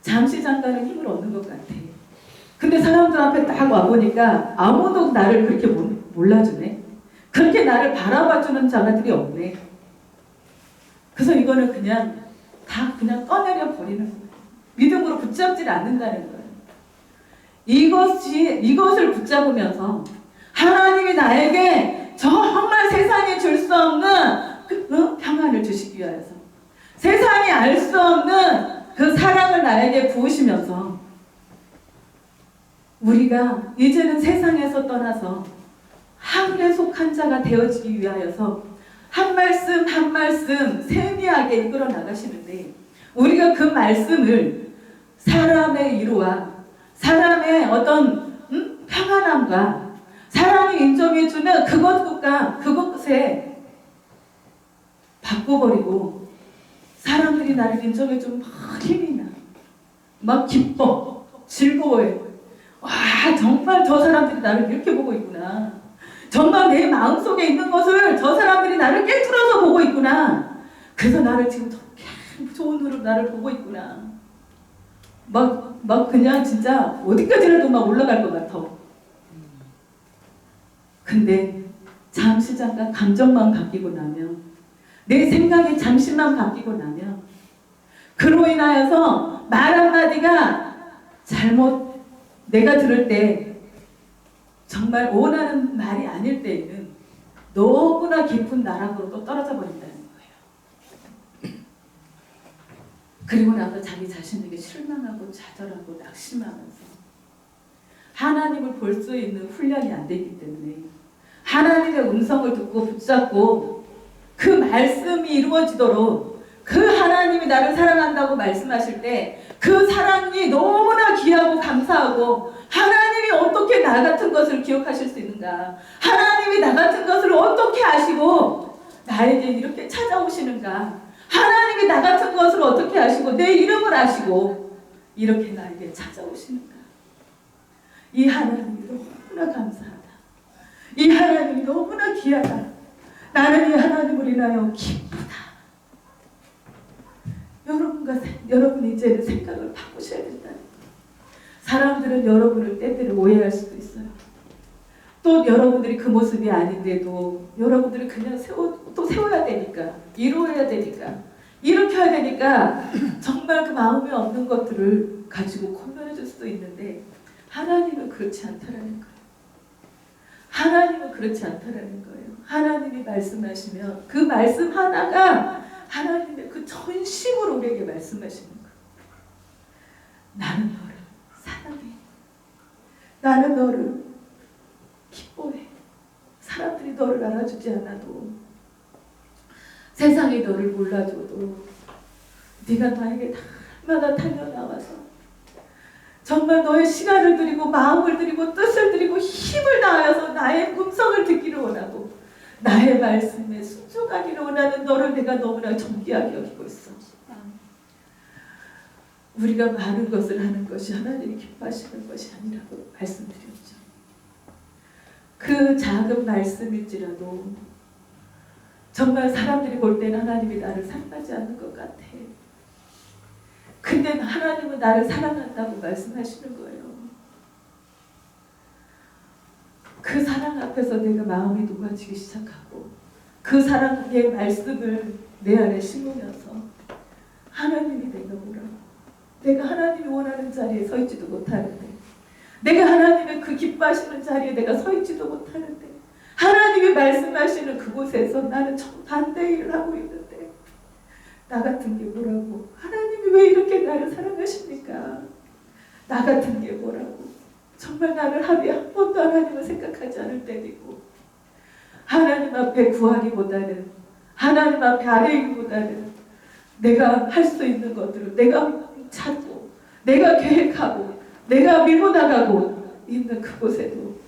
잠시 잠깐은 힘을 얻는 것 같아. 근데 사람들 앞에 딱 와보니까 아무도 나를 그렇게 몰라주네. 그렇게 나를 바라봐주는 자가들이 없네. 그래서 이거는 그냥 다 그냥 떠내려 버리는 거예요. 믿음으로 붙잡질 않는다는 거예요. 이것을 붙잡으면서 하나님이 나에게 정말 세상에 줄 수 없는 평안을 주시기 위하여서, 세상이 알 수 없는 그 사랑을 나에게 부으시면서, 우리가 이제는 세상에서 떠나서 하늘에 속한 자가 되어지기 위하여서 한 말씀 한 말씀 세미하게 이끌어 나가시는데, 우리가 그 말씀을 사람의 위로와 사람의 어떤 평안함과 사랑이 인정해주는 그것에 바꿔버리고, 사람들이 나를 인정해주면 막 힘이 나, 막 기뻐, 즐거워해. 와, 정말 저 사람들이 나를 이렇게 보고 있구나. 정말 내 마음속에 있는 것을 저 사람들이 나를 깨뚫어서 보고 있구나. 그래서 나를 지금 저렇게 좋은 눈으로 나를 보고 있구나. 막 그냥 진짜 어디까지라도 막 올라갈 것 같아. 근데 잠시 잠깐 감정만 바뀌고 나면, 내 생각이 잠시만 바뀌고 나면, 그로 인하여서 말 한마디가 잘못 내가 들을 때 정말 원하는 말이 아닐 때에는 너무나 깊은 나락으로 또 떨어져 버린다는 거예요. 그리고 나서 자기 자신에게 실망하고 좌절하고 낙심하면서 하나님을 볼 수 있는 훈련이 안 되기 때문에, 하나님의 음성을 듣고 붙잡고 그 말씀이 이루어지도록, 그 하나님이 나를 사랑한다고 말씀하실 때 그 사랑이 너무나 귀하고 감사하고, 하나님이 어떻게 나 같은 것을 기억하실 수 있는가, 하나님이 나 같은 것을 어떻게 아시고 나에게 이렇게 찾아오시는가, 하나님이 나 같은 것을 어떻게 아시고 내 이름을 아시고 이렇게 나에게 찾아오시는가. 이 하나님이 너무나 감사하다. 이 하나님이 너무나 귀하다. 나는 이 하나님을 인하여 기쁘다. 여러분 이제는 생각을 바꾸셔야 된다는 거예요. 사람들은 여러분을 때때로 오해할 수도 있어요. 또 여러분들이 그 모습이 아닌데도 여러분들이 그냥 세워야 되니까, 이루어야 되니까, 일으켜야 되니까 정말 그 마음에 없는 것들을 가지고 공면해 줄 수도 있는데, 하나님은 그렇지 않다라는 거예요. 하나님은 그렇지 않다라는 거예요. 하나님이 말씀하시면 그 말씀 하나가 하나님의 그 전심으로 우리에게 말씀하시는 거예요. 나는 너를 사랑해. 나는 너를 기뻐해. 사람들이 너를 알아주지 않아도, 세상이 너를 몰라줘도, 네가 나에게 날마다 달려나와서 정말 너의 시간을 드리고 마음을 드리고 뜻을 드리고 힘을 다하여서 나의 음성을 듣기를 원하고 나의 말씀에 순종하기를 원하는 너를 내가 너무나 존귀하게 여기고 있어. 우리가 많은 것을 하는 것이 하나님이 기뻐하시는 것이 아니라고 말씀드렸죠. 그 작은 말씀일지라도 정말 사람들이 볼 때는 하나님이 나를 사랑하지 않는 것 같아. 근데 하나님은 나를 사랑한다고 말씀하시는 거예요. 그 사랑 앞에서 내가 마음이 녹아지기 시작하고, 그 사랑의 말씀을 내 안에 심으면서 하나님이 내가 뭐라고, 내가 하나님이 원하는 자리에 서 있지도 못하는데, 내가 하나님의 그 기뻐하시는 자리에 내가 서 있지도 못하는데, 하나님이 말씀하시는 그곳에서 나는 정반대 일을 하고 있는데 나 같은 게 뭐라고, 하나님이 왜 이렇게 나를 사랑하십니까? 나 같은 게 뭐라고. 정말 나를 하루에 한 번도 하나님을 생각하지 않을 때도 있고, 하나님 앞에 구하기보다는, 하나님 앞에 아뢰기보다는 내가 할 수 있는 것들을 내가 찾고, 내가 계획하고, 내가 밀고 나가고 있는 그곳에도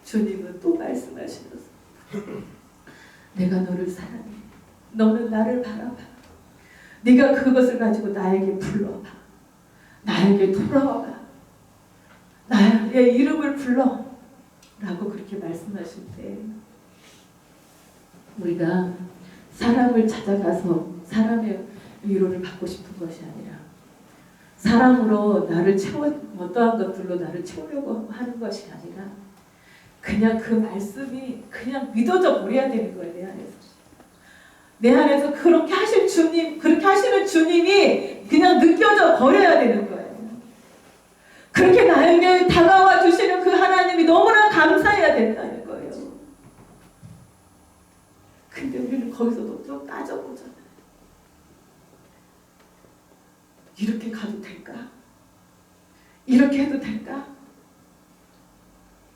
주님은 또 말씀하시면서 내가 너를 사랑해. 너는 나를 바라봐. 네가 그것을 가지고 나에게 불러봐. 나에게 돌아와봐. 나의 이름을 불러. 라고 그렇게 말씀하실 때, 우리가 사람을 찾아가서 사람의 위로를 받고 싶은 것이 아니라 사랑으로 나를 어떠한 것들로 나를 채우려고 하는 것이 아니라 그냥 그 말씀이 그냥 믿어져 버려야 되는 거예요. 내 안에서. 내 안에서 그렇게 하실 주님, 그렇게 하시는 주님이 그냥 느껴져 버려야 되는 거예요. 그렇게 나에게 다가와 주시는 그 하나님이 너무나 감사해야 된다는 거예요. 근데 우리는 거기서도 좀 따져보잖아요. 이렇게 가도 될까? 이렇게 해도 될까?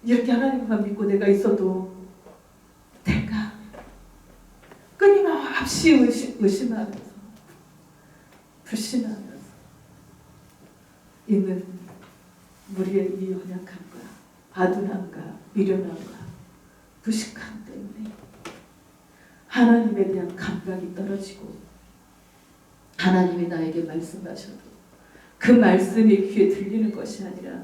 이렇게 하나님만 믿고 내가 있어도 될까? 끊임없이 의심하면서 불신하면서 있는 우리의 이 연약함과 아둔함과 미련함과 부식함 때문에 하나님에 대한 감각이 떨어지고 하나님이 나에게 말씀하셔도 그 말씀이 귀에 들리는 것이 아니라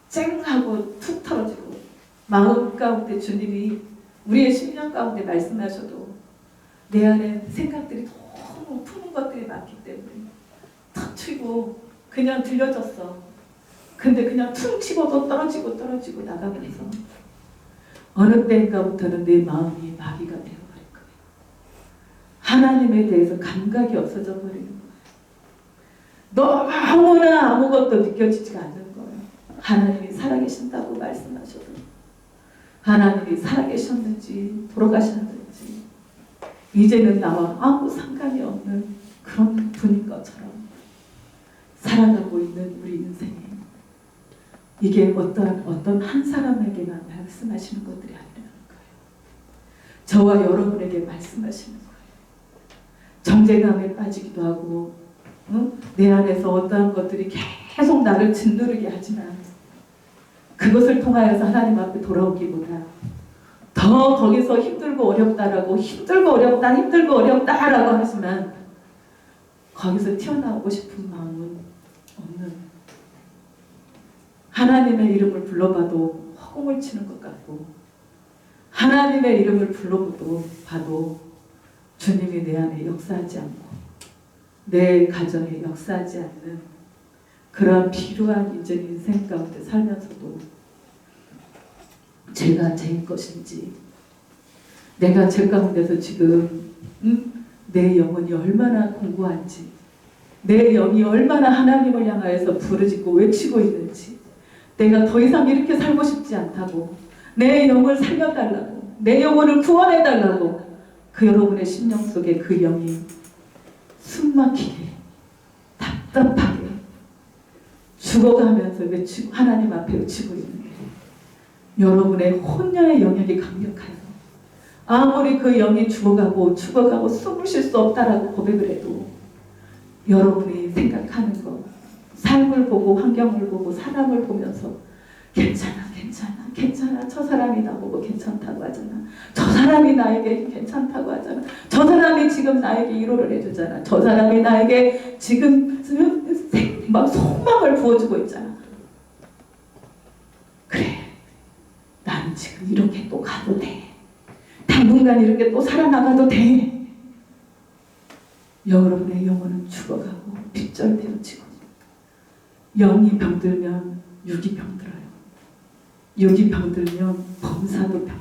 쨍하고 툭 떨어지고 마음 가운데 주님이 우리의 심령 가운데 말씀하셔도 내 안에 생각들이 너무 푸는 것들이 많기 때문에 툭 튀고 그냥 들려졌어. 근데 그냥 퉁 치고도 떨어지고 나가면서 어느 때인가부터는 내 마음이 마비가 되어버릴 거예요. 하나님에 대해서 감각이 없어져 버리는 거예요. 너무나 아무것도 느껴지지가 않는 거예요. 하나님이 살아계신다고 말씀하셔도 하나님이 살아계셨는지 돌아가셨는지 이제는 나와 아무 상관이 없는 그런 분인 것처럼 살아가고 있는 우리 인생에 이게 어떤 한 사람에게만 말씀하시는 것들이 아니라는 거예요. 저와 여러분에게 말씀하시는 거예요. 정죄감에 빠지기도 하고 내 안에서 어떠한 것들이 계속 나를 짓누르게 하지만 그것을 통하여서 하나님 앞에 돌아오기보다 더 거기서 힘들고 어렵다라고 힘들고 어렵다라고 하지만 거기서 튀어나오고 싶은 마음은 없는 하나님의 이름을 불러봐도 허공을 치는 것 같고 하나님의 이름을 불러봐도 주님이 내 안에 역사하지 않고 내 가정에 역사하지 않는 그런 필요한 이전 인생 가운데 살면서도 죄가 죄인 것인지 내가 죄 가운데서 지금 내 영혼이 얼마나 공고한지 내 영이 얼마나 하나님을 향하여서 부르짖고 외치고 있는지 내가 더 이상 이렇게 살고 싶지 않다고 내 영을 살려달라고 내 영혼을 구원해달라고 그 여러분의 심령 속에 그 영이 숨막히게 답답하게 죽어가면서 외치고 하나님 앞에 외치고 있는 게 여러분의 혼녀의 영역이 강력해서 아무리 그 영이 죽어가고 숨을 쉴 수 없다라고 고백을 해도 여러분이 생각하는 것 삶을 보고 환경을 보고 사람을 보면서 괜찮아 저 사람이 나보고 괜찮다고 하잖아. 저 사람이 나에게 괜찮다고 하잖아. 저 사람이 지금 나에게 위로를 해주잖아. 저 사람이 나에게 지금 막 소망을 부어주고 있잖아. 그래 나는 지금 이렇게 또 가도 돼. 당분간 이렇게 또 살아나가도 돼. 여러분의 영혼은 죽어가고 빗절되어지고 영이 병들면 육이 병들어요. 육이 병들면 범사도 병들어요.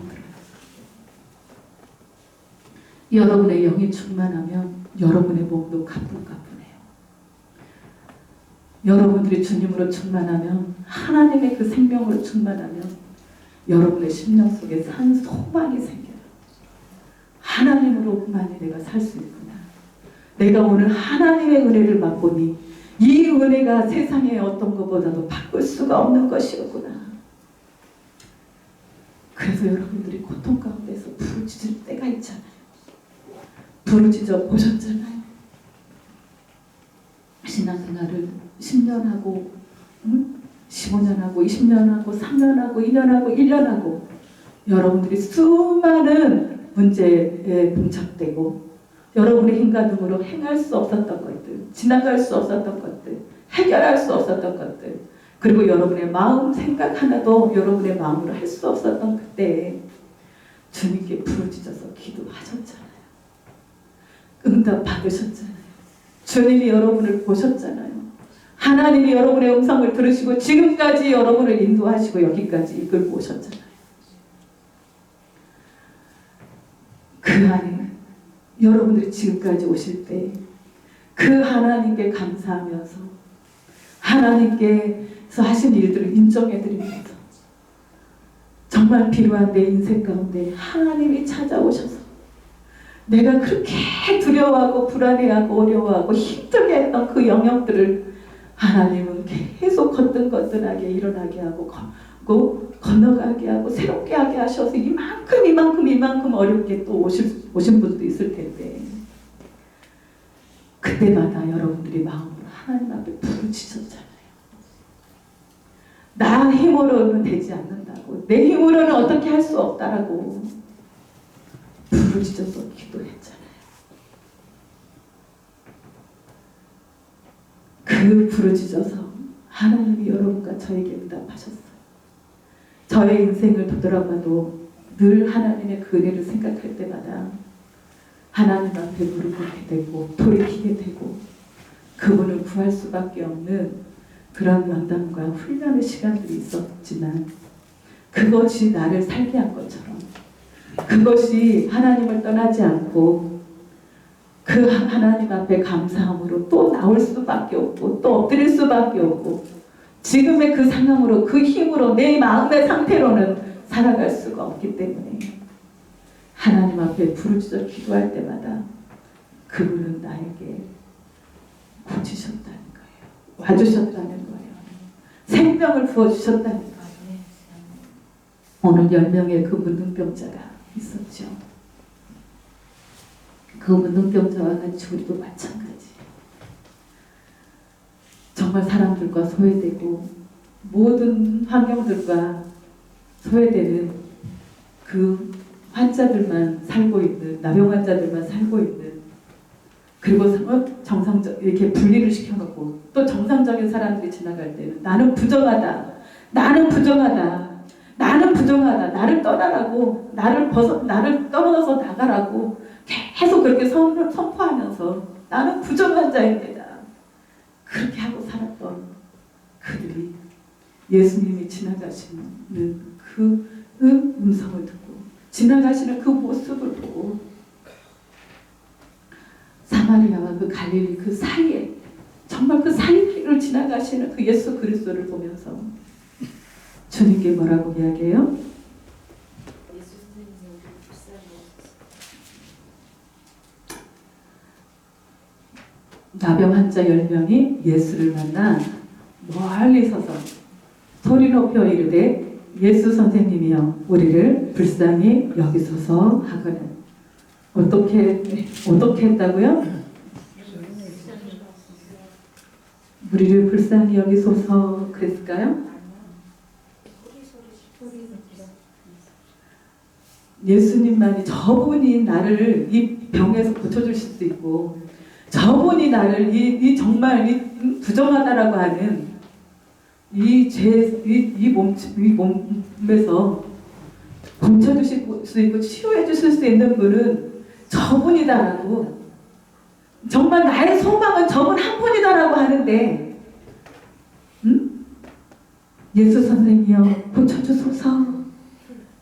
여러분의 영이 충만하면 여러분의 몸도 가뿐가뿐해요. 여러분들이 주님으로 충만하면 하나님의 그 생명으로 충만하면 여러분의 심령 속에 산 소망이 생겨요. 하나님으로만이 내가 살 수 있구나. 내가 오늘 하나님의 은혜를 맛보니 이 은혜가 세상의 어떤 것보다도 바꿀 수가 없는 것이었구나. 그래서 여러분들이 고통 가운데서 부르짖을 때가 있잖아요. 부르짖어 보셨잖아요. 신앙생활을 10년 하고 15년 하고 20년 하고 3년 하고 2년 하고 1년 하고 여러분들이 수많은 문제에 봉착되고 여러분의 힘과 능으로 행할 수 없었던 것들, 지나갈 수 없었던 것들, 해결할 수 없었던 것들, 그리고 여러분의 마음 생각 하나도 여러분의 마음으로 할 수 없었던 그때에 주님께 부르짖어서 기도하셨잖아요. 응답 받으셨잖아요. 주님이 여러분을 보셨잖아요. 하나님이 여러분의 음성을 들으시고 지금까지 여러분을 인도하시고 여기까지 이끌고 오셨잖아요. 그 안에 여러분들이 지금까지 오실 때 그 하나님께 감사하면서 하나님께서 하신 일들을 인정해드리면서 정말 필요한 내 인생 가운데 하나님이 찾아오셔서 내가 그렇게 두려워하고 불안해하고 어려워하고 힘들게 했던 그 영역들을 하나님은 계속 거뜬거뜬하게 일어나게 하고 건너가게 하고 새롭게 하게 하셔서 이만큼 어렵게 또 오신 분도 있을 텐데 그때마다 여러분들이 마음으로 하나님 앞에 부르짖었잖아요. 나 힘으로는 되지 않는다고, 내 힘으로는 어떻게 할 수 없다라고 부르짖어서 기도했잖아요. 그 부르짖어서 하나님이 여러분과 저에게 응답하셨어요. 저의 인생을 되돌아봐도 늘 하나님의 그 은혜를 생각할 때마다 하나님 앞에 무릎 꿇게 되고 돌이키게 되고 그분을 구할 수밖에 없는 그런 연단과 훈련의 시간들이 있었지만 그것이 나를 살게 한 것처럼 그것이 하나님을 떠나지 않고 그 하나님 앞에 감사함으로 또 나올 수밖에 없고 또 엎드릴 수밖에 없고 지금의 그 상황으로 그 힘으로 내 마음의 상태로는 살아갈 수가 없기 때문에 하나님 앞에 부르짖어 기도할 때마다 그분은 나에게 고치셨다는 거예요. 와주셨다는 거예요. 생명을 부어주셨다는 거예요. 오늘 10명의 그 문둥병자가 있었죠. 그 문둥병자와 같이 우리도 마찬가지. 정말 사람들과 소외되고 모든 환경들과 소외되는 그 환자들만 살고 있는, 나병 환자들만 살고 있는, 그리고 정상적 이렇게 분리를 시켜놓고 또 정상적인 사람들이 지나갈 때는 나는 부정하다, 나는 부정하다, 나는 부정하다, 나를 떠나라고, 나를 떨어져서 나가라고 계속 그렇게 선포하면서 나는 부정한 자입니다. 그렇게 하고 살았던 그들이 예수님이 지나가시는 그 음성을 듣고 지나가시는 그 모습을 보고 사마리아와 그 갈릴리 그 사이에 정말 그 사이를 지나가시는 그 예수 그리스도를 보면서 주님께 뭐라고 이야기해요? 나병 환자 10명이 예수를 만나 멀리 서서 소리 높여 이르되 예수 선생님이여 우리를 불쌍히 여기소서 하거든. 어떻게 했다고요? 우리를 불쌍히 여기소서 그랬을까요? 예수님만이 저분이 나를 이 병에서 고쳐주실 수 있고 저분이 나를 정말 이 부정하다라고 하는 이 몸에서 고쳐주실 수 있고 치유해 주실 수 있는 분은 저분이다라고 정말 나의 소망은 저분 한 분이다라고 하는데 예수 선생이여 고쳐주소서,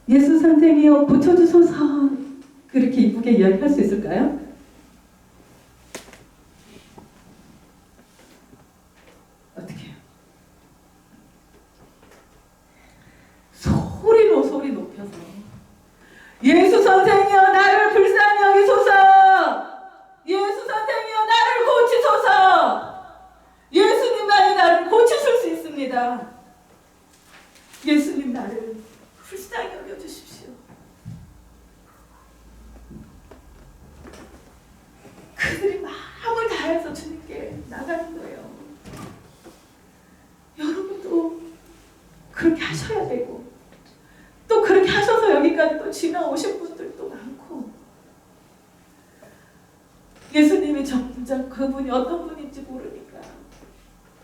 예수 선생이여 고쳐주소서 그렇게 이쁘게 이야기할 수 있을까요? 어떻게 해요? 소리 높여서 예수 선생이여 나를 불쌍히 여기소서, 예수 선생이여 나를 고치소서, 예수님만이 나를 고치실 수 있습니다. 예수님 나를 불쌍히 여겨주십시오. 그들이 마음을 다해서 주님께 나가는 거예요. 여러분도 그렇게 하셔야 되고 또 그렇게 하셔서 여기까지 또 지나오신 분들도 많고 예수님이 정작 그분이 어떤 분인지 모르니까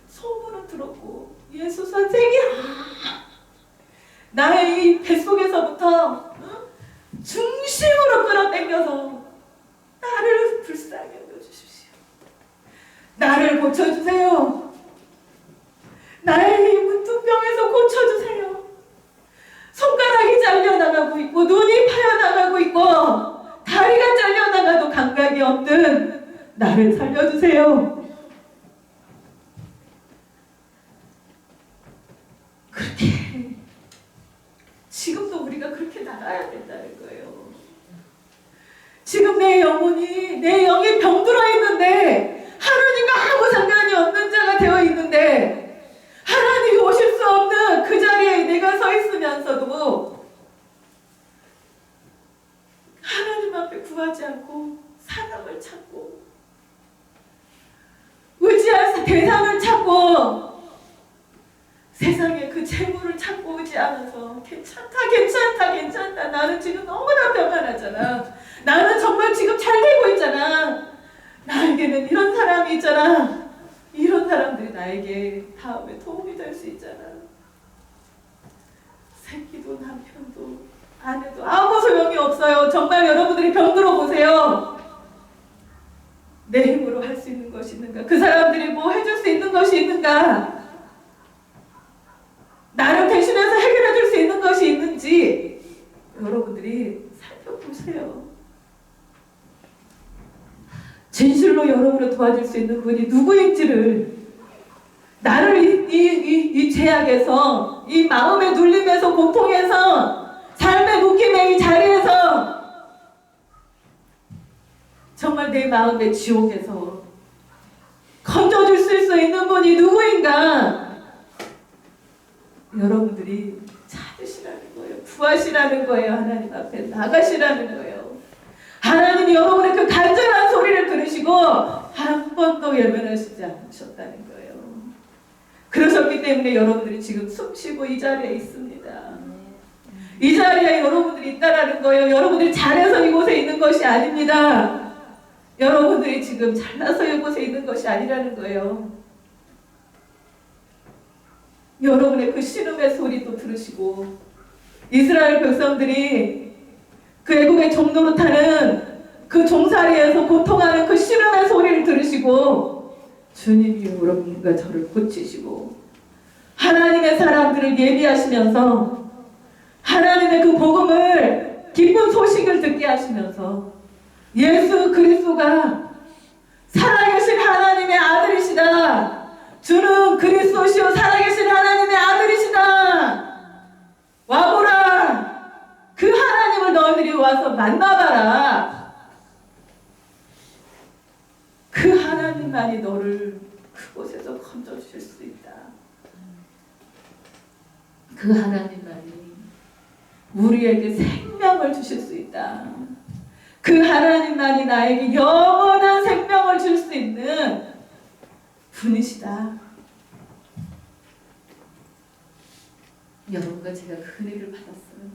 소문은 들었고 예수 선생이야 나의 이 뱃속에서부터 중심으로 끌어당겨서 나를 불쌍히 여겨주십시오. 나를 고쳐주세요. 나의 이 문둥병에서 고쳐주세요. 손가락이 잘려나가고 있고 눈이 파여나가고 있고 다리가 잘려나가도 감각이 없는 나를 살려주세요. 그렇게 지금도 우리가 그렇게 나가야 된다는 거예요. 지금 내 영혼이, 내 영이 병들어 있는데 하나님과 아무 상관이 없는 자가 되어 있는데 하나님이 오실 수 없는 그 자리에 내가 서 있으면서도 하나님 앞에 구하지 않고 사람을 찾고 의지할 대상을 찾고 세상에 그 재물을 찾고 오지 않아서 괜찮다 나는 지금 너무나 평안하잖아, 나는 정말 지금 잘 되고 있잖아, 나에게는 이런 사람이 있잖아, 이런 사람들이 나에게 다음에 도움이 될 수 있잖아. 새끼도 남편도 아내도 아무 소용이 없어요. 정말 여러분들이 병들어 보세요. 내 힘으로 할 수 있는 것이 있는가? 그 사람들이 뭐 해줄 수 있는 것이 있는가? 나를 대신해서 해결해 줄 수 있는 것이 있는지 여러분들이 살펴보세요. 진실로 여러분을 도와줄 수 있는 분이 누구인지를, 나를 이 죄악에서, 이 마음의 눌림에서, 고통에서, 삶의 묶임의 이 자리에서, 정말 내 마음의 지옥에서 건져줄 수 있는 분이 누구인가? 여러분들이 찾으시라는 거예요. 구하시라는 거예요. 하나님 앞에 나가시라는 거예요. 하나님이 여러분의 그 간절한 소리를 들으시고 한 번도 외면하시지 않으셨다는 거예요. 그러셨기 때문에 여러분들이 지금 숨쉬고 이 자리에 있습니다. 이 자리에 여러분들이 있다라는 거예요. 여러분들이 잘해서 이곳에 있는 것이 아닙니다. 여러분들이 지금 잘나서 이곳에 있는 것이 아니라는 거예요. 여러분의 그 신음의 소리도 들으시고 이스라엘 백성들이 그 애국의 종로로 타는 그 종살이에서 고통하는 그 신음의 소리를 들으시고 주님이 여러분과 저를 고치시고 하나님의 사람들을 예비하시면서 하나님의 그 복음을 기쁜 소식을 듣게 하시면서 예수 그리스도가 살아계신 하나님의 아들이시다, 주는 그리스도시요 살아계신 하나님의 아들이시다, 와보라, 그 하나님을 너희들이 와서 만나봐라, 그 하나님만이 너를 그곳에서 건져주실 수 있다, 그 하나님만이 우리에게 생명을 주실 수 있다, 그 하나님만이 나에게 영원한 생명을 줄 수 있는 분이시다. 여러분과 제가 그 은혜를 받았어요.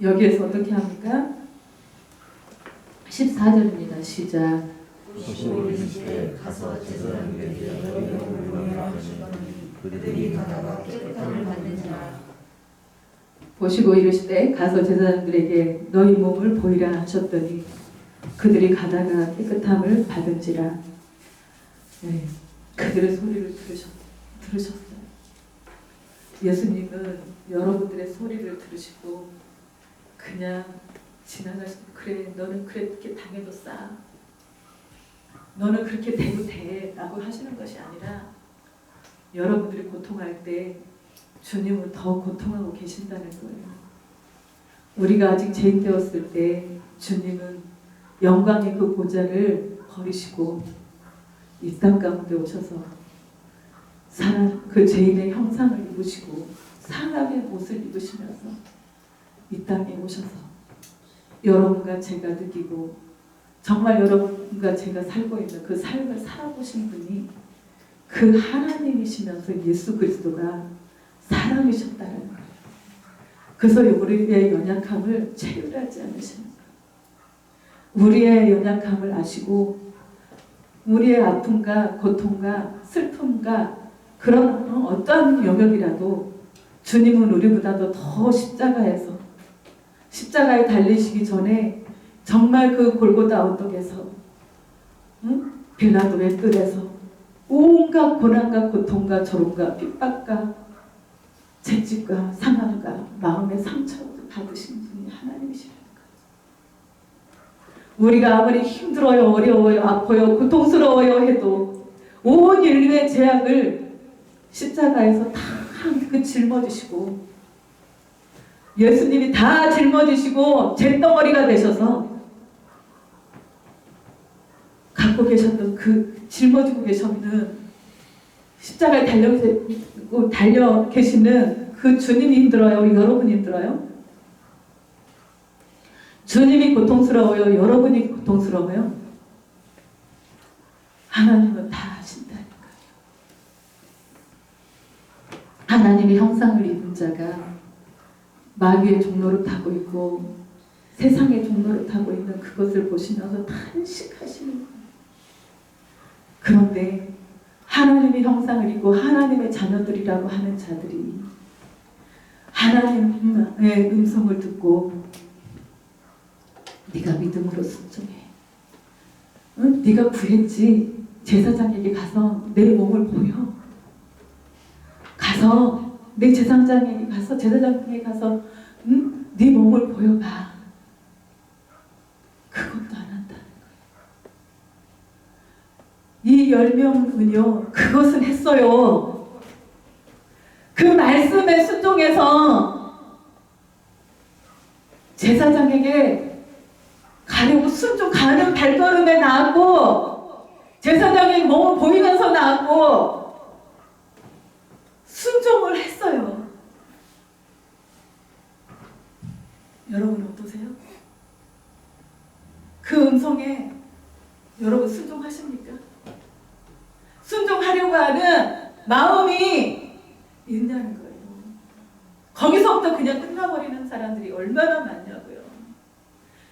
여기에서 어떻게 합니까? 14절입니다. 시작. 보시고 이르시되 가서 제사장들에게 너희 몸을 보이라 하시더니 그들이 가다가 깨끗함을 받는지라. 보시고 이르시되 가서 제사장들에게 너희 몸을 보이라 하셨더니 그들이 가다가 깨끗함을 받은지라. 네, 그들의 소리를 들으셨어요. 예수님은 여러분들의 소리를 들으시고 그냥 지나가시고 그래 너는 그렇게 당해도 싸, 너는 그렇게 돼도 돼 라고 하시는 것이 아니라 여러분들이 고통할 때 주님은 더 고통하고 계신다는 거예요. 우리가 아직 죄인 되었을 때 주님은 영광의 그 보좌를 버리시고 이 땅 가운데 오셔서 사람 그 죄인의 형상을 입으시고 사람의 옷을 입으시면서 이 땅에 오셔서 여러분과 제가 느끼고 정말 여러분과 제가 살고 있는 그 삶을 살아보신 분이 그 하나님이시면서 예수 그리스도가 사람이셨다는 거예요. 그래서 우리의 연약함을 체휼하지 않으시는 거예요. 우리의 연약함을 아시고 우리의 아픔과 고통과 슬픔과 그런 어떠한 영역이라도 주님은 우리보다도 더 십자가에 달리시기 전에 정말 그 골고다 언덕에서 빌라도의 뜰에서 온갖 고난과 고통과 조롱과 핍박과 채찍과 상함과 마음의 상처도 받으신 분이 하나님이시라는 거예요. 우리가 아무리 힘들어요, 어려워요, 아파요, 고통스러워요 해도 온 인류의 죄악을 십자가에서 다 그 짊어지시고 예수님이 다 짊어지시고 잿덩어리가 되셔서 갖고 계셨던 그 짊어지고 계셨는 십자가에 달려 계시는 그 주님이 힘들어요? 우리 여러분이 힘들어요? 주님이 고통스러워요? 여러분이 고통스러워요? 하나님은 다 아신다니까요. 하나님의 형상을 입은 자가 마귀의 종로를 타고 있고 세상의 종로를 타고 있는 그것을 보시면서 탄식하시는 거예요. 그런데 하나님의 형상을 입고 하나님의 자녀들이라고 하는 자들이 하나님의 음성을 듣고 네가 믿음으로 순종해. 응? 네가 구했지. 제사장에게 가서 내 몸을 보여. 가서 내 제사장에게 가서 응? 네 몸을 보여봐. 그것도 안 한다는 거예요. 이 10명은요 그것은 했어요. 그 말씀에 순종해서 제사장에게 가려고 순종하는 발걸음에 나왔고 제사장의 몸을 보이면서 나왔고 순종을 했어요. 여러분 어떠세요? 그 음성에 여러분 순종하십니까? 순종하려고 하는 마음이 있냐는 거예요. 거기서부터 그냥 끝나버리는 사람들이 얼마나 많냐고요.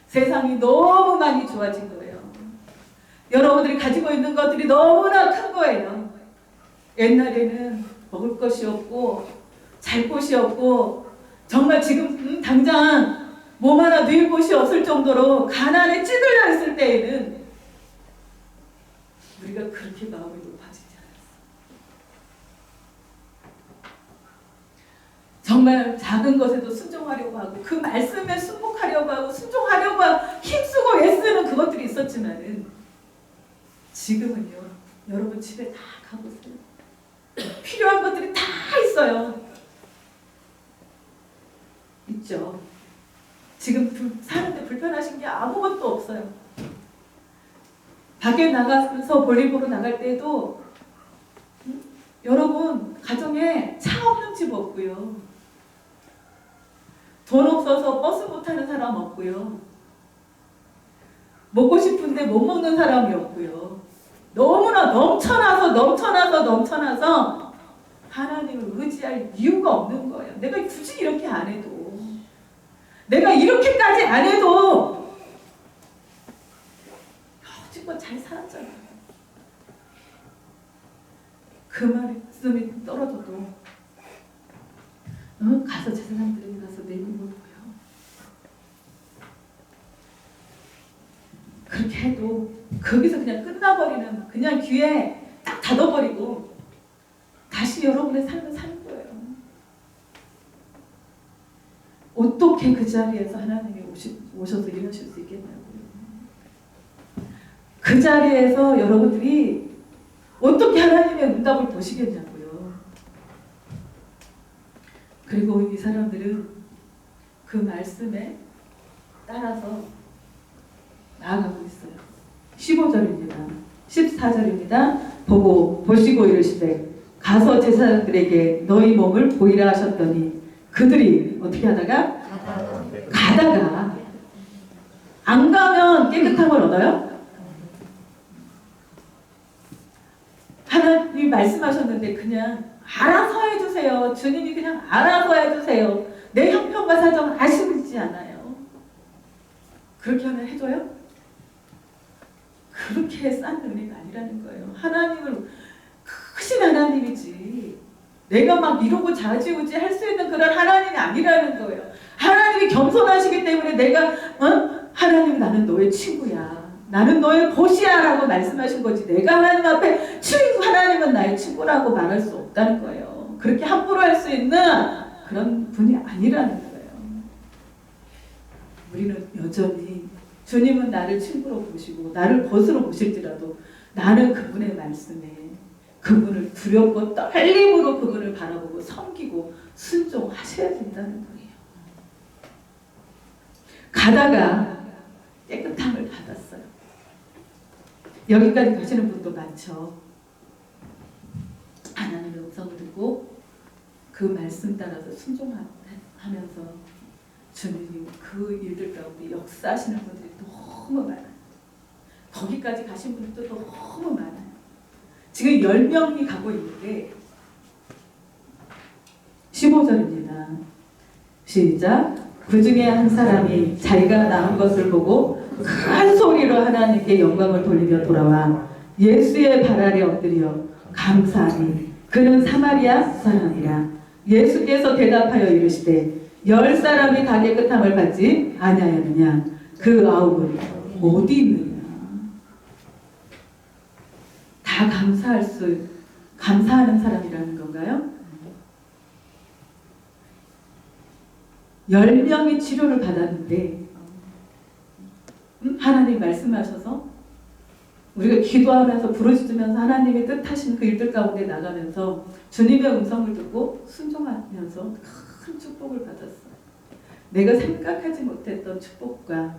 세상이 너무 많이 좋아진 거예요. 여러분들이 가지고 있는 것들이 너무나 큰 거예요. 옛날에는 먹을 것이 없고 잘 곳이 없고 정말 지금 당장 몸 하나 누일 곳이 없을 정도로 가난에 찌들려 있을 때에는 우리가 그렇게 마음이 높아지지 않았어. 정말 작은 것에도 순종하려고 하고 그 말씀에 순복하려고 하고 순종하려고 하고 힘쓰고 애쓰는 그것들이 있었지만은 지금은요 여러분 집에 다 가보세요. 필요한 것들이 다 있어요. 있죠. 지금 사는데 불편하신 게 아무것도 없어요. 밖에 나가서 볼일 보러 나갈 때도 여러분 가정에 차 없는 집 없고요. 돈 없어서 버스 못 타는 사람 없고요. 먹고 싶은데 못 먹는 사람이 없고요. 너무나 넘쳐나서 하나님을 의지할 이유가 없는 거예요. 내가 굳이 이렇게 안 해도 내가 이렇게까지 안 해도 여지껏 잘 살았잖아요. 그 말씀이 떨어져도 가서 제사장들에게 가서 내 몸을 보여. 그렇게 해도 거기서 그냥 끝나버리는 그냥 귀에 딱 닫아버리고 다시 여러분의 삶을 사는 거예요. 어떻게 그 자리에서 하나님이 오셔서 일하실 수 있겠냐고요. 그 자리에서 여러분들이 어떻게 하나님의 응답을 보시겠냐고요. 그리고 이 사람들은 그 말씀에 따라서 나아가고 있어요. 15절입니다. 14절입니다. 보시고 이르시되 가서 제사장들에게 너희 몸을 보이라 하셨더니 그들이 어떻게 하다가 가다가 안 가면 깨끗함을 얻어요? 하나님이 말씀하셨는데 그냥 알아서 해주세요. 주님이 그냥 알아서 해주세요. 내 형편과 사정을 아시지 않아요. 그렇게 하면 해줘요? 그렇게 싼 은혜가 아니라는 거예요. 하나님은 크신 하나님이지 내가 막 이러고 좌지우지 할 수 있는 그런 하나님이 아니라는 거예요. 하나님이 겸손하시기 때문에 내가 하나님 나는 너의 친구야. 나는 너의 벗이야 라고 말씀하신 거지 내가 하나님 앞에 친구 하나님은 나의 친구라고 말할 수 없다는 거예요. 그렇게 함부로 할 수 있는 그런 분이 아니라는 거예요. 우리는 여전히 주님은 나를 친구로 보시고 나를 벗으로 보실지라도 나는 그분의 말씀에 그분을 두렵고 떨림으로 그분을 바라보고 섬기고 순종하셔야 된다는 거예요. 가다가 깨끗함을 받았어요. 여기까지 가시는 분도 많죠. 하나님의 음성을 듣고 그 말씀 따라서 순종하면서 주님이 그 일들 가운데 역사하시는 분들이 너무 많아요. 거기까지 가신 분들도 너무 많아요. 지금 10명이 가고 있는데 15절입니다. 시작. 그 중에 한 사람이 자기가 낳은 것을 보고 큰 소리로 하나님께 영광을 돌리며 돌아와 예수의 발 아래 엎드려 감사하니 그는 사마리아 사람이라. 예수께서 대답하여 이르시되 10사람이 다 깨끗함을 받지 아니하였느냐? 그 9은 어디 있느냐? 다 감사하는 사람이라는 건가요? 10명이 치료를 받았는데 하나님 말씀하셔서 우리가 기도하면서 부르짖으면서 하나님의 뜻하신 그 일들 가운데 나가면서 주님의 음성을 듣고 순종하면서 큰 축복을 받았어요. 내가 생각하지 못했던 축복과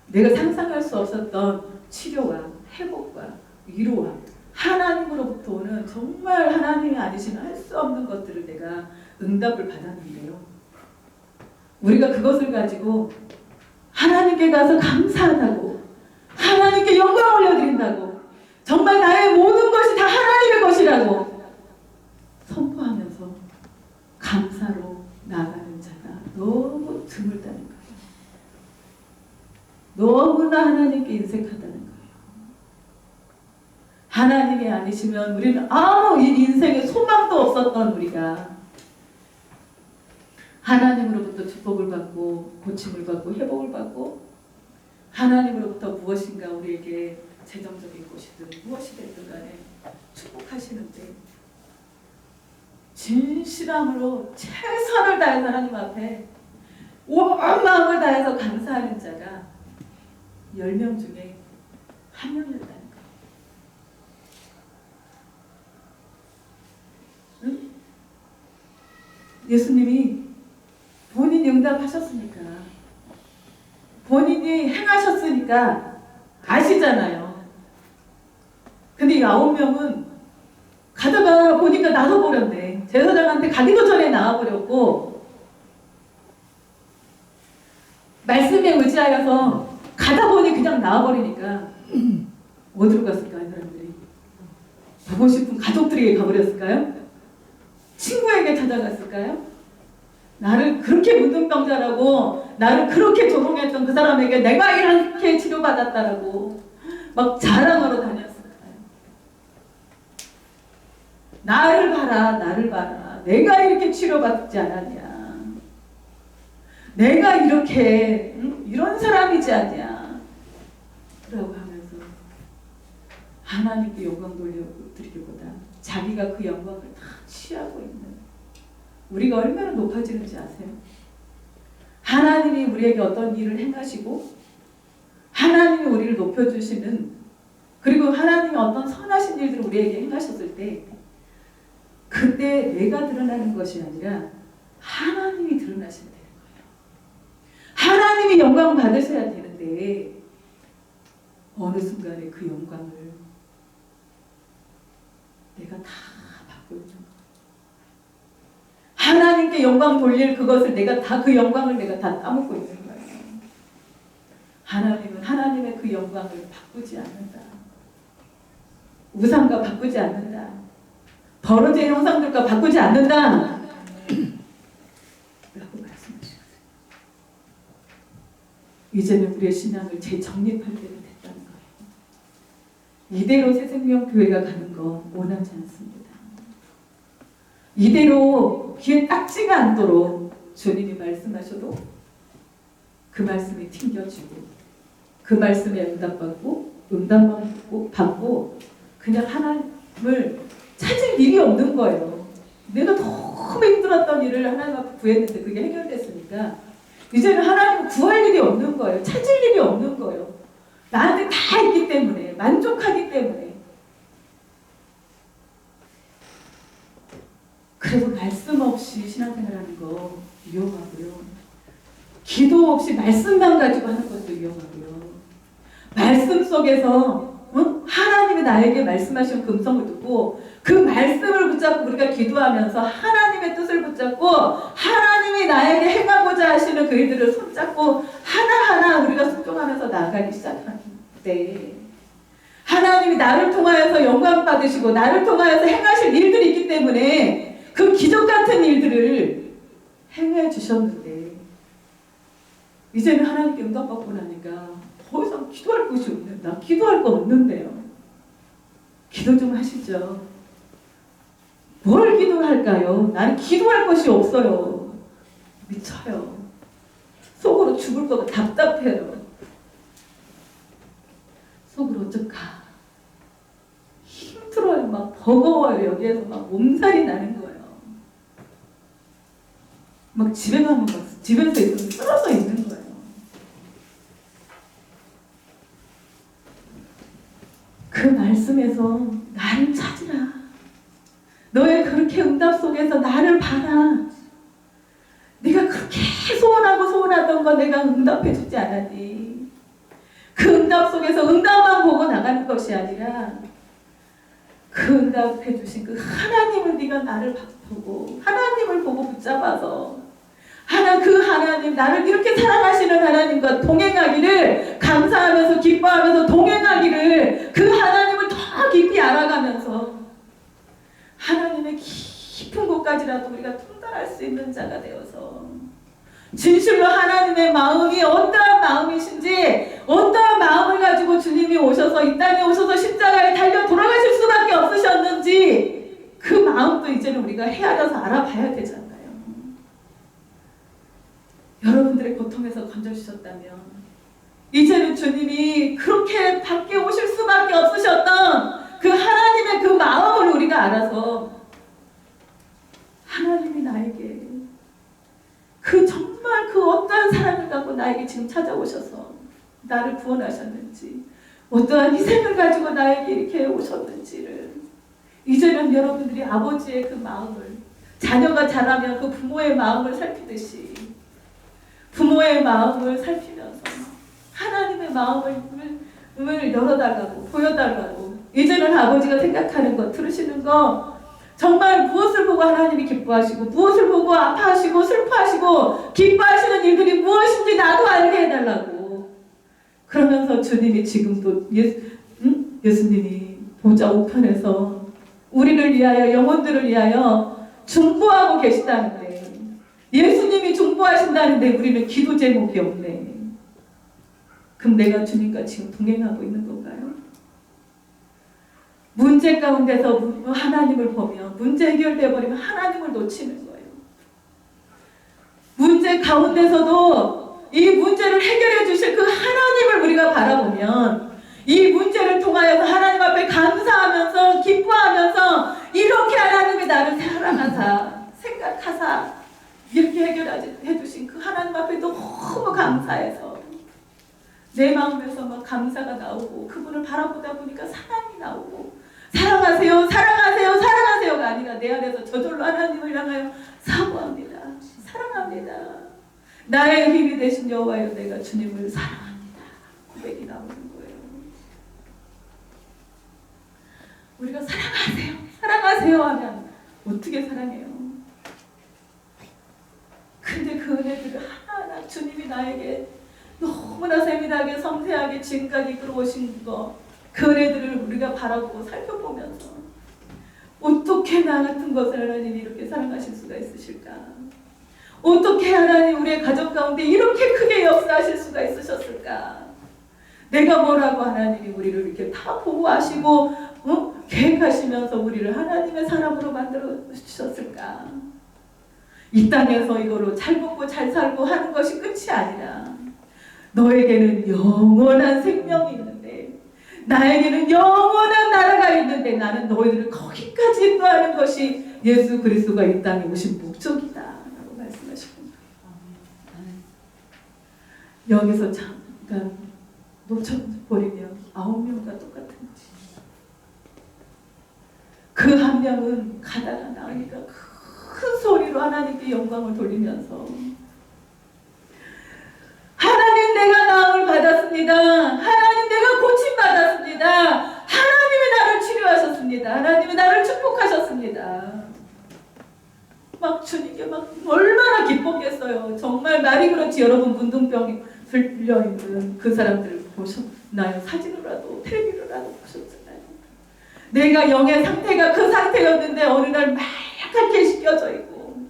내가 상상할 수 없었던 치료와 회복과 위로와 하나님으로부터 오는 정말 하나님이 아니시면 할 수 없는 것들을 내가 응답을 받았는데요. 우리가 그것을 가지고 하나님께 가서 감사하다고 하나님께 영광 올려드린다고 정말 나의 모든 것이 다 하나님의 것이라고 선포하면서 감사로 나아가는 자가 너무 드물다는 거예요. 너무나 하나님께 인색하다는 거예요. 하나님이 아니시면 우리는 아무 인생에 소망도 없었던 우리가 하나님으로부터 축복을 받고 고침을 받고 회복을 받고 하나님으로부터 무엇인가 우리에게 재정적인 것이든 무엇이 됐든 간에 축복하시는데 진실함으로 최선을 다해서 하나님 앞에 온 마음을 다해서 감사하는 자가 10명 중에 1명이었다는 거예요. 응? 예수님이 본인이 응답하셨으니까 본인이 행하셨으니까 아시잖아요. 근데 이 9명은 가다가 보니까 나서버렸네. 제사장한테 가기도 전에 나와버렸고 말씀에 의지하여서 가다 보니 그냥 나와버리니까 어디로 갔을까요? 사람들이 보고 싶은 가족들에게 가버렸을까요? 친구에게 찾아갔을까요? 나를 그렇게 문둥병자라고 나를 그렇게 조롱했던 그 사람에게 내가 이렇게 치료받았다라고 막 자랑하러 다녔을까요? 나를 봐라, 나를 봐라. 내가 이렇게 치료받지 않았냐? 내가 이렇게 이런 사람이지 않냐? 라고 하면서 하나님께 영광 돌려드리기보다 자기가 그 영광을 다 취하고 있는 우리가 얼마나 높아지는지 아세요? 하나님이 우리에게 어떤 일을 행하시고 하나님이 우리를 높여주시는 그리고 하나님이 어떤 선하신 일들을 우리에게 행하셨을 때 그때 내가 드러나는 것이 아니라 하나님이 드러나셔야 되는 거예요. 하나님이 영광 받으셔야 되는데 어느 순간에 그 영광을 내가 다 받고 있는 거예요. 하나님께 영광 돌릴 그것을 내가 다 그 영광을 내가 다 따먹고 있는 거예요. 하나님은 하나님의 그 영광을 바꾸지 않는다. 우상과 바꾸지 않는다. 버러지의 형상들과 바꾸지 않는다. 라고 말씀하셨어요. 이제는 우리의 신앙을 재정립할 때가 됐다는 거예요. 이대로 새생명교회가 가는 거 원하지 않습니다. 이대로 귀에 딱지가 않도록 주님이 말씀하셔도 그 말씀이 튕겨지고 그 말씀에 응답받고 응답만 받고 그냥 하나님을 찾을 일이 없는 거예요. 내가 너무 힘들었던 일을 하나님 앞에 구했는데 그게 해결됐으니까 이제는 하나님을 구할 일이 없는 거예요. 찾을 일이 없는 거예요. 나한테 다 있기 때문에, 만족하기 때문에. 그래서 말씀 없이 신앙생활하는 거 위험하고요. 기도 없이 말씀만 가지고 하는 것도 위험하고요. 말씀 속에서 하나님이 나에게 말씀하신 금성을 듣고 그 말씀을 붙잡고 우리가 기도하면서 하나님의 뜻을 붙잡고 하나님이 나에게 행하고자 하시는 그 일들을 손잡고 하나하나 우리가 순종하면서 나아가기 시작하는데 하나님이 나를 통하여서 영광 받으시고 나를 통하여서 행하실 일들이 있기 때문에 그 기적 같은 일들을 행해 주셨는데 이제는 하나님께 응답받고 나니까 더 이상 기도할 곳이 없네. 나 기도할 거 없는데요. 기도 좀 하시죠. 뭘 기도할까요? 나는 기도할 것이 없어요. 미쳐요. 속으로 죽을 거가 답답해요. 속으로 어쩌까. 힘들어요. 막 버거워요. 여기에서 막 몸살이 나는 거예요. 막 집에 가면 막 집에서 있으면 쓰러져 있는 거예요. 그 말씀에서 나를 찾으라. 너의 그렇게 응답 속에서 나를 봐라. 네가 그렇게 소원하고 소원하던 거 내가 응답해 주지 않았니? 그 응답 속에서 응답만 보고 나가는 것이 아니라 그 응답해 주신 그 하나님을 네가 나를 보고 하나님을 보고 붙잡아서 그 하나님 나를 이렇게 사랑하시는 하나님과 동행하기를 감사하면서 기뻐하면서 동행하기를 그 하나님을 더 깊이 알아가면서 하나님의 깊은 곳까지라도 우리가 통달할 수 있는 자가 되어서 진실로 하나님의 마음이 어떠한 마음이신지 어떠한 마음을 가지고 주님이 오셔서 이 땅에 오셔서 십자가에 달려 돌아가실 수밖에 없으셨는지 그 마음도 이제는 우리가 헤아려서 알아봐야 되잖아요. 여러분들의 고통에서 건져주셨다면 이제는 주님이 그렇게 밖에 오실 수밖에 없으셨던 그 하나님의 그 마음을 우리가 알아서 하나님이 나에게 그 정말 그 어떠한 사랑을 갖고 나에게 지금 찾아오셔서 나를 구원하셨는지 어떠한 희생을 가지고 나에게 이렇게 오셨는지를 이제는 여러분들이 아버지의 그 마음을 자녀가 자라면 그 부모의 마음을 살피듯이 부모의 마음을 살피면서 하나님의 마음을 열어달라고 보여달라고 이제는 아버지가 생각하는 것 들으시는 거 정말 무엇을 보고 하나님이 기뻐하시고 무엇을 보고 아파하시고 슬퍼하시고 기뻐하시는 일들이 무엇인지 나도 알게 해달라고 그러면서 주님이 지금도 예수님이 보좌 우편에서 우리를 위하여 영혼들을 위하여 중보하고 계시다는데 예수님이 중보하신다는데 우리는 기도 제목이 없네. 그럼 내가 주님과 지금 동행하고 있는 건가요? 문제 가운데서 하나님을 보면 문제 해결되어 버리면 하나님을 놓치는 거예요. 문제 가운데서도 이 문제를 해결해 주실 그 하나님을 우리가 바라보면 이 문제를 통하여서 하나님 앞에 감사하면서 기뻐하면서 이렇게 하나님이 나를 사랑하사 생각하사 이렇게 해결해 주신 그 하나님 앞에 너무 감사해서 내 마음에서 막 감사가 나오고 그분을 바라보다 보니까 사랑이 나오고 사랑하세요 사랑하세요 사랑하세요가 아니라 내 안에서 저절로 하나님을 향하여 사모합니다. 사랑합니다. 나의 힘이 되신 여호와여 내가 주님을 사랑합니다. 고백이 나오는 거예요. 우리가 사랑하세요 사랑하세요 하면 어떻게 사랑해요? 근데 그 은혜들을 하나하나 주님이 나에게 너무나 세밀하게 섬세하게 지금까지 끌어오신 거 그 은혜들을 우리가 바라보고 살펴보면서 어떻게 나 같은 것을 하나님이 이렇게 사랑하실 수가 있으실까? 어떻게 하나님 우리의 가정 가운데 이렇게 크게 역사하실 수가 있으셨을까? 내가 뭐라고 하나님이 우리를 이렇게 다 보호하시고 계획하시면서 우리를 하나님의 사람으로 만들어 주셨을까? 이 땅에서 이거로 잘 먹고 잘 살고 하는 것이 끝이 아니라 너에게는 영원한 생명이 있는데 나에게는 영원한 나라가 있는데 나는 너희들을 거기까지 인도하는 것이 예수 그리스도가 이 땅에 오신 목적이다 라고 말씀하십니다. 여기서 잠깐 놓쳐버리면 9명과 똑같은 거지. 그 한 명은 가다가 나으니까 큰 소리로 하나님께 영광을 돌리면서 하나님 내가 나음을 받았습니다. 하나님 내가 고침받았습니다. 하나님이 나를 치료하셨습니다. 하나님이 나를 축복하셨습니다. 막 주님께 막 얼마나 기뻤겠어요. 정말 말이 그렇지. 여러분 문둥병이 들려있는 그 사람들을 보셨나요? 사진으로라도 텔레비로라도 보셨잖아요. 내가 영의 상태가 그 상태였는데 어느 날 하얗게 씻겨져 있고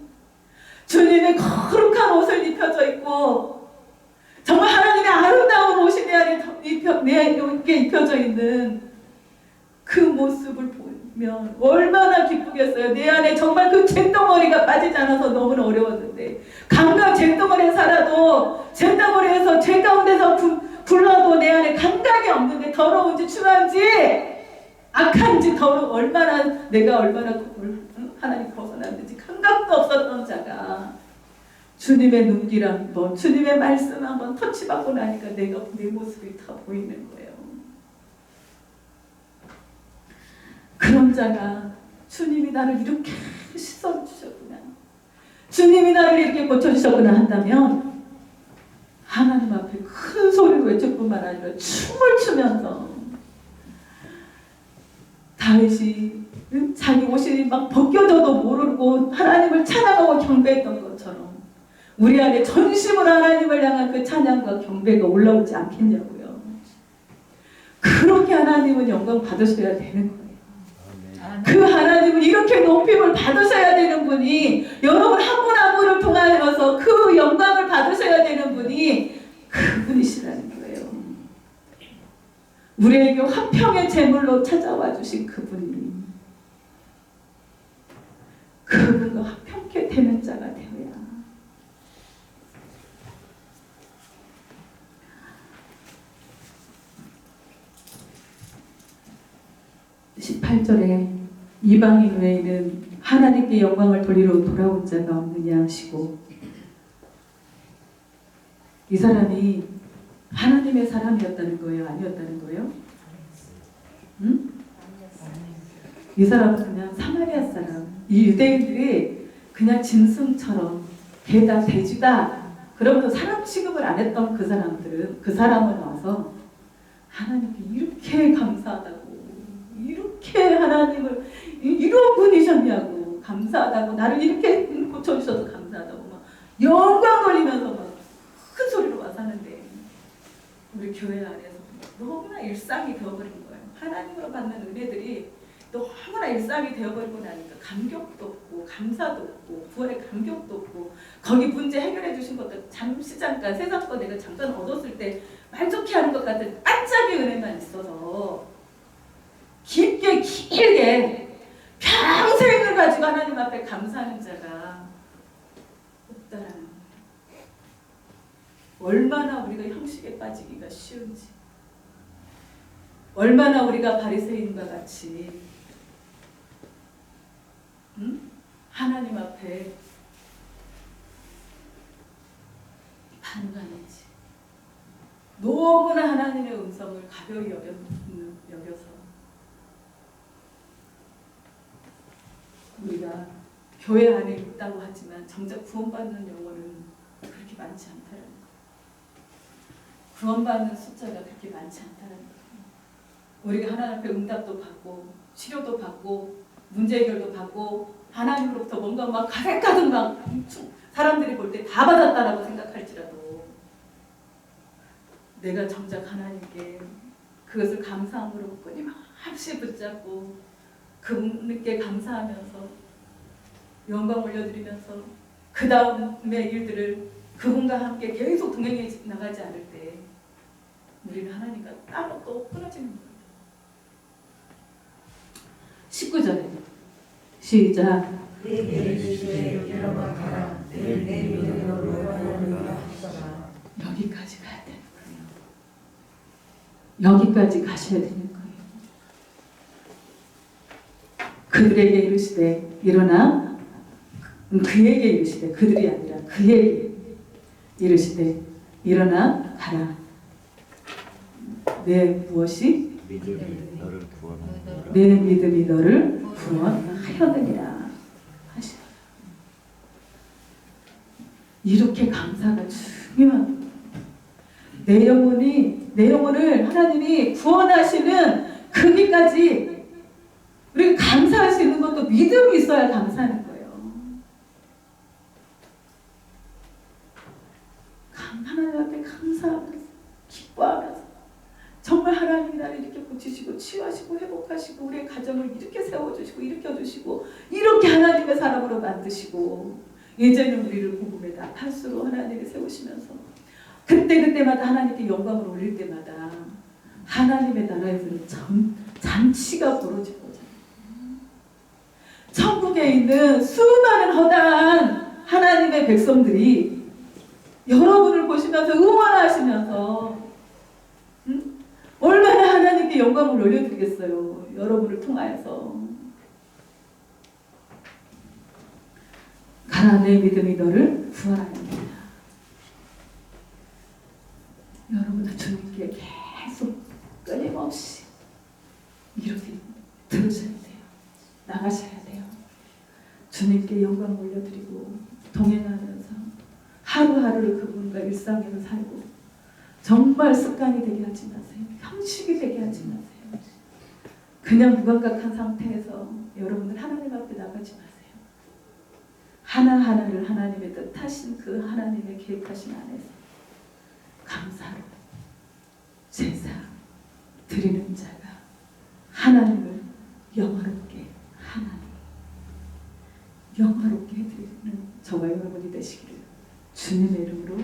주님의 거룩한 옷을 입혀져 있고 정말 하나님의 아름다운 옷이 내 안에 입혀져 있는 그 모습을 보면 얼마나 기쁘겠어요. 내 안에 정말 그 잿덩어리가 빠지지 않아서 너무나 어려웠는데 감각 잿덩어리에 살아도 잿덩어리에서 죄 가운데서 굴러도 내 안에 감각이 없는데 더러운지 추한지 악한지 얼마나 내가 얼마나 하나님 벗어났는지 감각도 없었던 자가 주님의 눈길 한번, 주님의 말씀 한번 터치받고 나니까 내 모습이 다 보이는 거예요. 그런 자가 주님이 나를 이렇게 씻어주셨구나, 주님이 나를 이렇게 고쳐주셨구나 한다면 하나님 앞에 큰 소리로 외칠 뿐만 아니라 춤을 추면서 다윗이 자기 옷이 막 벗겨져도 모르고 하나님을 찬양하고 경배했던 것처럼 우리 안에 전심으로 하나님을 향한 그 찬양과 경배가 올라오지 않겠냐고요. 그렇게 하나님은 영광 받으셔야 되는 거예요. 그 하나님은 이렇게 높임을 받으셔야 되는 분이, 여러분 한 분 한 분을 통하여서 그 영광을 받으셔야 되는 분이 그분이시라는 거예요. 우리에게 화평의 제물로 찾아와 주신 그분이, 그분과 화평케 되는 자가 되어야 18절에 이방인 외에는 하나님께 영광을 돌리러 돌아온 자가 없느냐 하시고, 이 사람이 하나님의 사람이었다는 거예요? 아니었다는 거예요? 응? 이 사람은 그냥 사마리아 사람, 이 유대인들이 그냥 짐승처럼 개다 돼지다 그러면서 사람 취급을 안 했던 그 사람들은, 그 사람은 와서 하나님께 이렇게 감사하다고, 이렇게 하나님을 이런 분이셨냐고 감사하다고, 나를 이렇게 고쳐주셔서 감사하다고 막 영광 돌리면서 막 큰 소리로 와서 하는데, 우리 교회 안에서 너무나 일상이 되어버린 거예요. 하나님으로 받는 은혜들이 너무나 일상이 되어버리고 나니까 감격도 없고 감사도 없고 부활의 감격도 없고, 거기 문제 해결해 주신 것도 잠시 잠깐 세상 거 내가 잠깐 얻었을 때 만족해 하는 것 같은 반짝이 은혜만 있어서 깊게 길게 평생을 가지고 하나님 앞에 감사하는 자가 없다라는 거예요. 얼마나 우리가 형식에 빠지기가 쉬운지, 얼마나 우리가 바리새인과 같이 하나님 앞에 반응하는지, 너무나 하나님의 음성을 가벼이 여겨서 우리가 교회 안에 있다고 하지만 정작 구원받는 영혼은 그렇게 많지 않다라는 거예요. 구원받는 숫자가 그렇게 많지 않다라는 거예요. 우리가 하나님 앞에 응답도 받고 치료도 받고 문제 해결도 받고 하나님으로부터 뭔가 막 가득가득 막 사람들이 볼 때 다 받았다라고 생각할지라도, 내가 정작 하나님께 그것을 감사함으로 끊임없이 붙잡고 그분께 감사하면서 영광 올려드리면서 그 다음의 일들을 그분과 함께 계속 동행해 나가지 않을 때 우리는 하나님과 따로 또 끊어지는 거예요. 19절에 시작. 여기까지 가야 되는 거예요. 여기까지 가셔야 되는 거예요. 그들에게 이르시되 일어나 그에게 이르시되 그들이 아니라 그에게 이르시되 일어나 가라. 내 무엇이 믿음이 너를 구원하느니라. 내 믿음이 너를 구원하였느니라 하시라. 이렇게 감사가 중요한 거예요. 내 영혼을 하나님이 구원하시는 거기까지 우리가 감사할 수 있는 것도 믿음이 있어야 감사하는 거예요. 하나님 앞에 감사하면서 기뻐하면서 정말 하나님이 나를 이렇게 고치시고 치유하시고 회복하시고 우리의 가정을 이렇게 세워주시고 일으켜주시고 이렇게 하나님의 사람으로 만드시고 이제는 우리를 복음의 나팔수로 하나님이 세우시면서 그때마다 하나님께 영광을 올릴 때마다 하나님의 나라에서는 잔치가 벌어질 거잖아요. 천국에 있는 수많은 허다한 하나님의 백성들이 여러분을 보시면서 응원하시면서 얼마나 하나님께 영광을 올려드리겠어요. 여러분을 통하여서. 가라 내 믿음이 너를 구원하느니라. 여러분은 주님께 계속 끊임없이 이렇게 들으셔야 돼요. 나가셔야 돼요. 주님께 영광 올려드리고 동행하면서 하루하루를 그분과 일상으로 살고 정말 습관이 되게 하지 마세요. 형식이 되게 하지 마세요. 그냥 무감각한 상태에서 여러분들 하나님 앞에 나가지 마세요. 하나하나를 하나님의 뜻하신 그 하나님의 계획하신 안에서 감사로 제사 드리는 자가 하나님을 영화롭게 영화롭게 해드리는 저와 여러분이 되시기를 주님의 이름으로